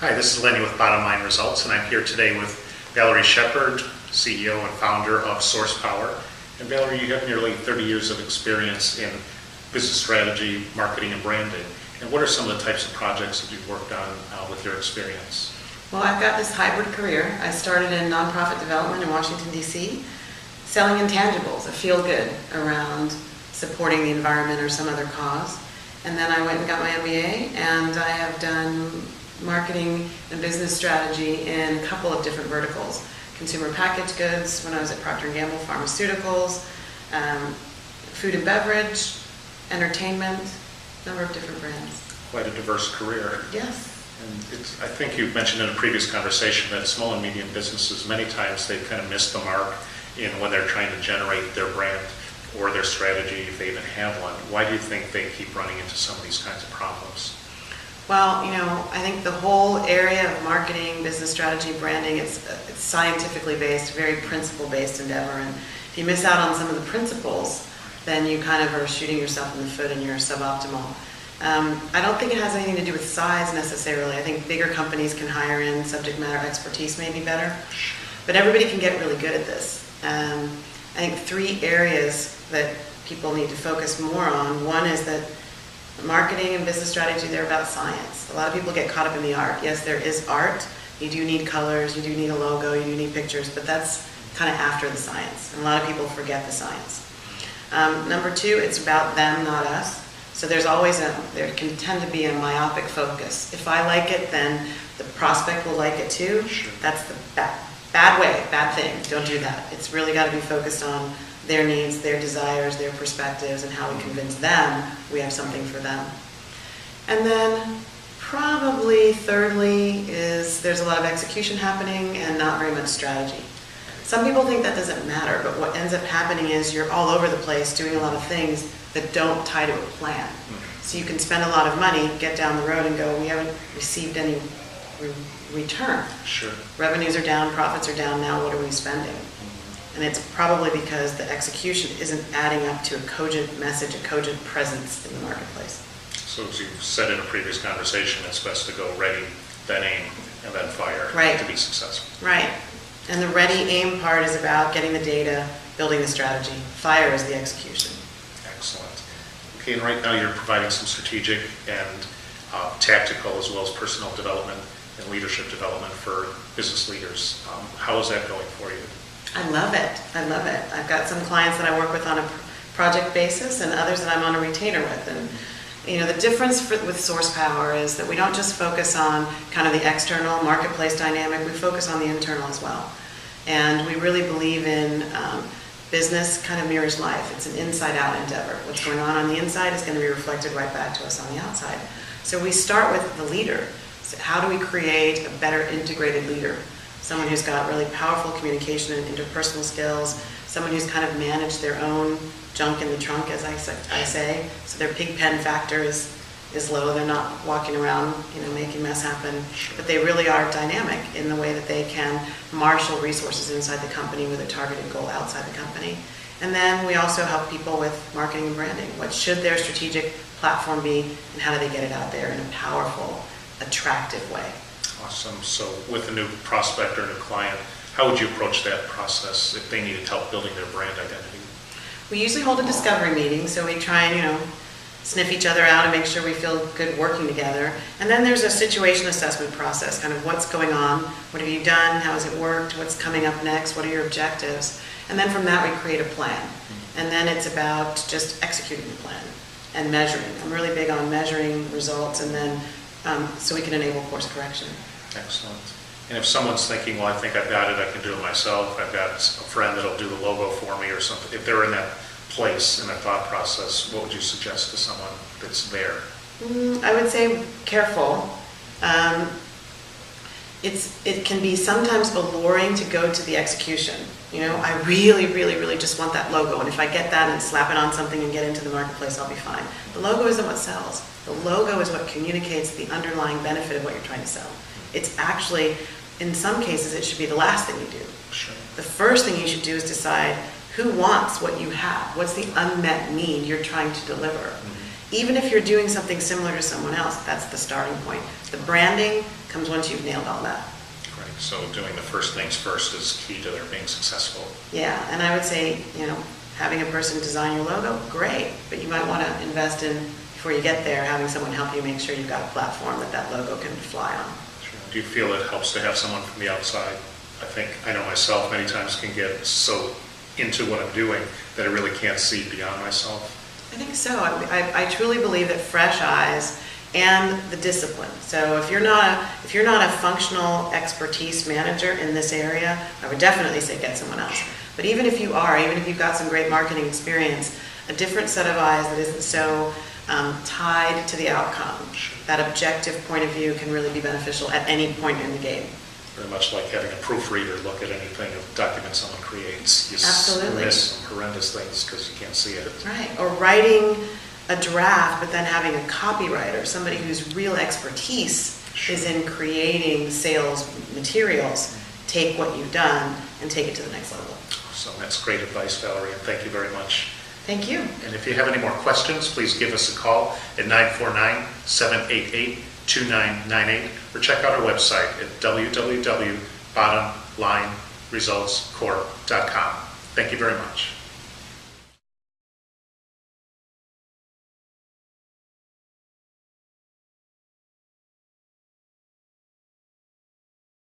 Hi, this is Lenny with Bottomline Results, and I'm here today with Valerie Shepard, CEO and founder of Source Power. And Valerie, you have nearly 30 years of experience in business strategy, marketing, and branding. And what are some of the types of projects that you've worked on with your experience? Well, I've got this hybrid career. I started in nonprofit development in Washington, D.C., selling intangibles, a feel-good around supporting the environment or some other cause. And then I went and got my MBA, and I have done marketing and business strategy in a couple of different verticals. Consumer packaged goods when I was at Procter & Gamble, pharmaceuticals, food and beverage, entertainment, a number of different brands. Quite a diverse career. Yes. And I think you've mentioned in a previous conversation that small and medium businesses, many times they kind of miss the mark in when they're trying to generate their brand or their strategy, if they even have one. Why do you think they keep running into some of these kinds of problems? Well, I think the whole area of marketing, business strategy, branding, it's scientifically based, very principle-based endeavor. And if you miss out on some of the principles, then you kind of are shooting yourself in the foot and you're suboptimal. I don't think it has anything to do with size necessarily. I think bigger companies can hire in subject matter expertise maybe better. But everybody can get really good at this. I think three areas that people need to focus more on. One is that marketing and business strategy, they're about science. A lot of people get caught up in the art. Yes, there is art. You do need colors, you do need a logo, you do need pictures, but that's kind of after the science. And a lot of people forget the science. Number two, it's about them, not us. So there can tend to be a myopic focus. If I like it, then the prospect will like it too. Sure. That's the bad thing. Don't do that. It's really got to be focused on their needs, their desires, their perspectives, and how we convince them we have something for them. And then probably thirdly is there's a lot of execution happening and not very much strategy. Some people think that doesn't matter, but what ends up happening is you're all over the place doing a lot of things that don't tie to a plan. So you can spend a lot of money, get down the road and go, we haven't received any return. Sure. Revenues are down, profits are down, now what are we spending? And it's probably because the execution isn't adding up to a cogent message, a cogent presence in the marketplace. So as you've said in a previous conversation, it's best to go ready, then aim, and then fire to be successful. Right. And the ready aim part is about getting the data, building the strategy. Fire is the execution. Excellent. Okay, and right now you're providing some strategic and tactical as well as personal development and leadership development for business leaders. How is that going for you? I love it. I love it. I've got some clients that I work with on a project basis and others that I'm on a retainer with. And the difference with Source Power is that we don't just focus on kind of the external marketplace dynamic, we focus on the internal as well. And we really believe in business kind of mirrors life. It's an inside-out endeavor. What's going on the inside is going to be reflected right back to us on the outside. So we start with the leader. So how do we create a better integrated leader? Someone who's got really powerful communication and interpersonal skills, someone who's kind of managed their own junk in the trunk, as I say. So their pig pen factor is low. They're not walking around, making mess happen. But they really are dynamic in the way that they can marshal resources inside the company with a targeted goal outside the company. And then we also help people with marketing and branding. What should their strategic platform be, and how do they get it out there in a powerful, attractive way? Awesome. So with a new prospect or a new client, how would you approach that process if they needed help building their brand identity? We usually hold a discovery meeting, so we try and, sniff each other out and make sure we feel good working together. And then there's a situation assessment process, kind of what's going on, what have you done, how has it worked, what's coming up next, what are your objectives? And then from that we create a plan. And then it's about just executing the plan and measuring. I'm really big on measuring results and then so we can enable course correction. Excellent. And if someone's thinking, well, I think I've got it, I can do it myself, I've got a friend that'll do the logo for me or something, if they're in that place, in that thought process, what would you suggest to someone that's there? I would say careful. It can be sometimes alluring to go to the execution. I really, really, really just want that logo, and if I get that and slap it on something and get into the marketplace, I'll be fine. The logo isn't what sells. The logo is what communicates the underlying benefit of what you're trying to sell. It's actually, in some cases, it should be the last thing you do. Sure. The first thing you should do is decide who wants what you have. What's the unmet need you're trying to deliver? Even if you're doing something similar to someone else, that's the starting point. The branding comes once you've nailed all that. Right, so doing the first things first is key to their being successful. Yeah, and I would say, having a person design your logo, great, but you might want to invest in, before you get there, having someone help you make sure you've got a platform that logo can fly on. Sure. Do you feel it helps to have someone from the outside? I know myself many times can get so into what I'm doing that I really can't see beyond myself. I think so. I truly believe that fresh eyes and the discipline. So if you're not a functional expertise manager in this area, I would definitely say get someone else. But even if you are, even if you've got some great marketing experience, a different set of eyes that isn't so tied to the outcome, that objective point of view can really be beneficial at any point in the game. Very much like having a proofreader look at anything, a document someone creates. You Absolutely. miss some horrendous things because you can't see it. Right, or writing a draft, but then having a copywriter, somebody whose real expertise is in creating sales materials, take what you've done and take it to the next level. So that's great advice, Valerie, and thank you very much. Thank you. And if you have any more questions, please give us a call at 949-788-2998 or check out our website at www.bottomlineresultscorp.com. Thank you very much.